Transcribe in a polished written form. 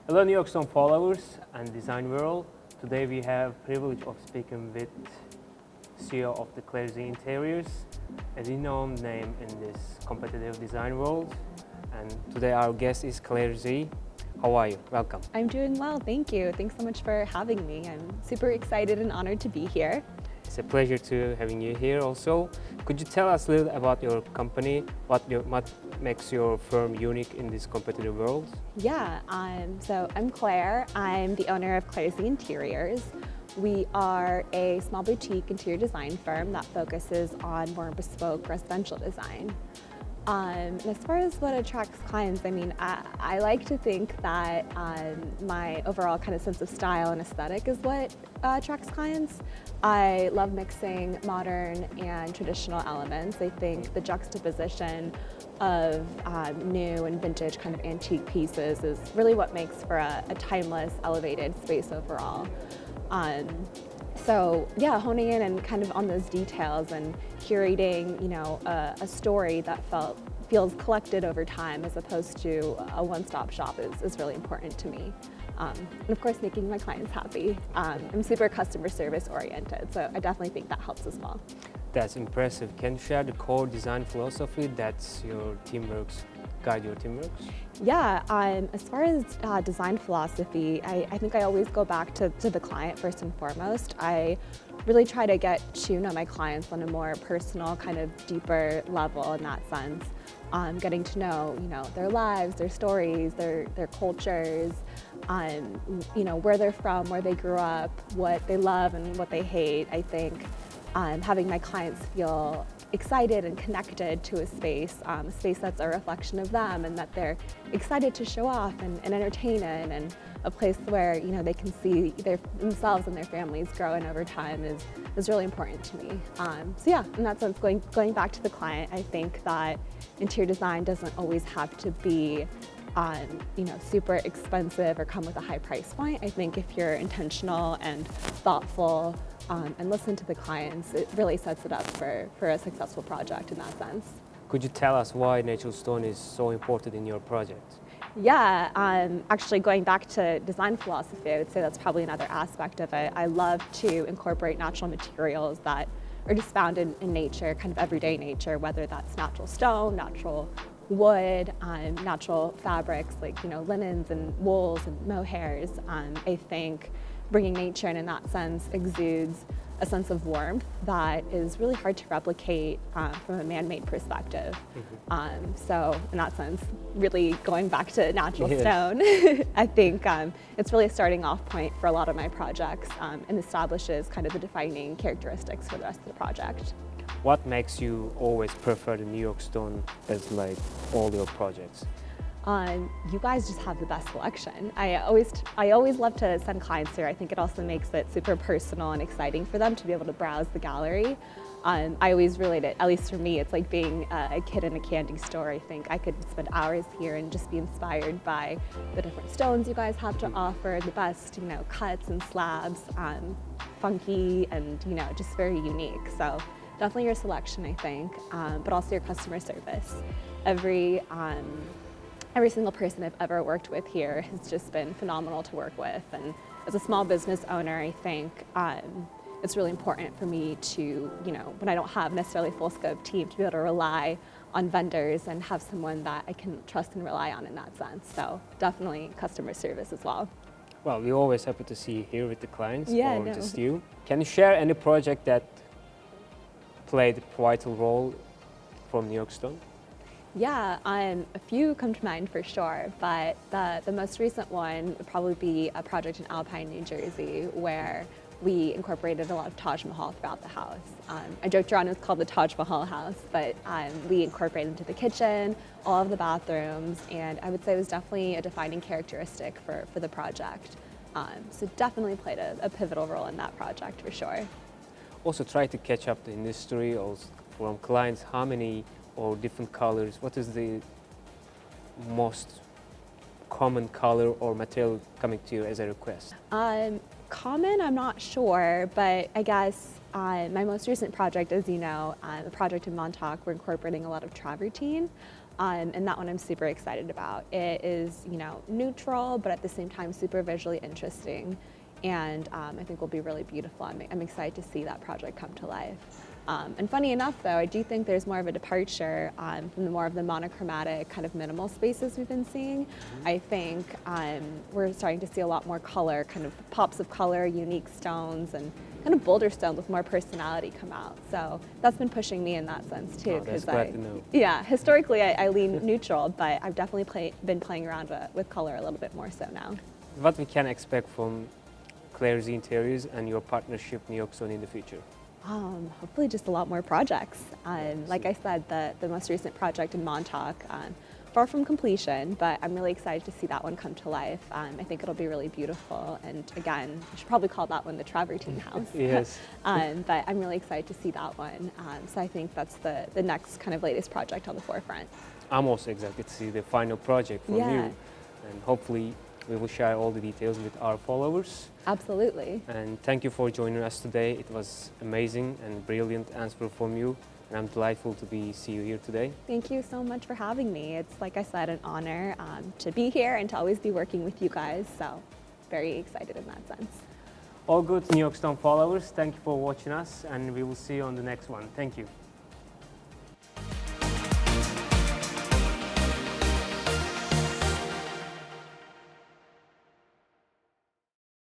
Hello New York Stone followers and design world. Today we have privilege of speaking with CEO of the Claire Zee Interiors, a renowned name in this competitive design world. And today our guest is Claire Zee. How are you? Welcome. I'm doing well, thank you. Thanks so much for having me. I'm super excited and honored to be here. It's a pleasure to having you here also. Could you tell us a little about your company, what makes your firm unique in this competitive world? Yeah, so I'm Claire. I'm the owner of Claire Zee Interiors. We are a small boutique interior design firm that focuses on more bespoke residential design. And as far as what attracts clients, I like to think that my overall kind of sense of style and aesthetic is what attracts clients. I love mixing modern and traditional elements. I think the juxtaposition of new and vintage kind of antique pieces is really what makes for a timeless, elevated space overall. So yeah, honing in and kind of on those details and curating, a story that feels collected over time as opposed to a one-stop shop is really important to me. And of course, making my clients happy. I'm super customer service oriented, so I definitely think that helps as well. That's impressive. Can you share the core design philosophy that guide your team works? Yeah, as far as design philosophy, I think I always go back to the client first and foremost. I really try to get to know my clients on a more personal, kind of deeper level in that sense. Getting to know, their lives, their stories, their cultures, where they're from, where they grew up, what they love and what they hate. I think having my clients feel excited and connected to a space that's a reflection of them and that they're excited to show off and entertain in, and a place where they can see themselves and their families growing over time is really important to me. So yeah, in that sense, going back to the client, I think that interior design doesn't always have to be super expensive or come with a high price point. I think if you're intentional and thoughtful and listen to the clients, it really sets it up for a successful project in that sense. Could you tell us why natural stone is so important in your project? Yeah, actually going back to design philosophy, I would say that's probably another aspect of it. I love to incorporate natural materials that are just found in nature, kind of everyday nature, whether that's natural stone, natural wood, natural fabrics like linens and wools and mohairs. I think bringing nature in that sense exudes a sense of warmth that is really hard to replicate from a man-made perspective. Mm-hmm. So in that sense, really going back to natural stone, I think it's really a starting off point for a lot of my projects and establishes kind of the defining characteristics for the rest of the project. What makes you always prefer the New York stone as like all your projects? You guys just have the best selection. I always love to send clients here. I think it also makes it super personal and exciting for them to be able to browse the gallery. I always relate it, at least for me, it's like being a kid in a candy store. I think I could spend hours here and just be inspired by the different stones you guys have to offer, the best cuts and slabs, funky and just very unique. So definitely your selection, I think, but also your customer service. Every single person I've ever worked with here has just been phenomenal to work with. And as a small business owner, I think it's really important for me to, when I don't have necessarily a full scope team, to be able to rely on vendors and have someone that I can trust and rely on in that sense. So definitely customer service as well. Well, we're always happy to see you here with the clients just you. Can you share any project that played a vital role from New York Stone? Yeah, a few come to mind for sure, but the most recent one would probably be a project in Alpine, New Jersey, where we incorporated a lot of Taj Mahal throughout the house. I joked around it was called the Taj Mahal house, but we incorporated into the kitchen, all of the bathrooms, and I would say it was definitely a defining characteristic for the project. So definitely played a pivotal role in that project for sure. Also try to catch up the industry also from clients, how many or different colors, what is the most common color or material coming to you as a request? Common, I'm not sure, but I guess my most recent project, as you know, a project in Montauk, we're incorporating a lot of travertine. And that one I'm super excited about. It is, neutral, but at the same time super visually interesting, and I think will be really beautiful. I'm excited to see that project come to life. And funny enough, though, I do think there's more of a departure from the more of the monochromatic kind of minimal spaces we've been seeing. I think we're starting to see a lot more color, kind of pops of color, unique stones, and kind of bolder stones with more personality come out. So that's been pushing me in that sense too. That's glad to know. Yeah, historically I lean neutral, but I've definitely been playing around with color a little bit more so now. What we can expect from Claire Zee Interiors and your partnership New York Stone in the future? Hopefully just a lot more projects. Like I said, the most recent project in Montauk, far from completion, but I'm really excited to see that one come to life. I think it'll be really beautiful, and again, I should probably call that one the travertine house. Yes. But I'm really excited to see that one. So I think that's the next kind of latest project on the forefront. I'm also excited to see the final project from you, and hopefully we will share all the details with our followers. Absolutely. And thank you for joining us today. It was amazing and brilliant answer from you, and I'm delightful to see you here today. Thank you so much for having me. It's, like I said, an honor to be here and to always be working with you guys. So very excited in that sense. All good New York Stone followers, thank you for watching us, and we will see you on the next one. Thank you.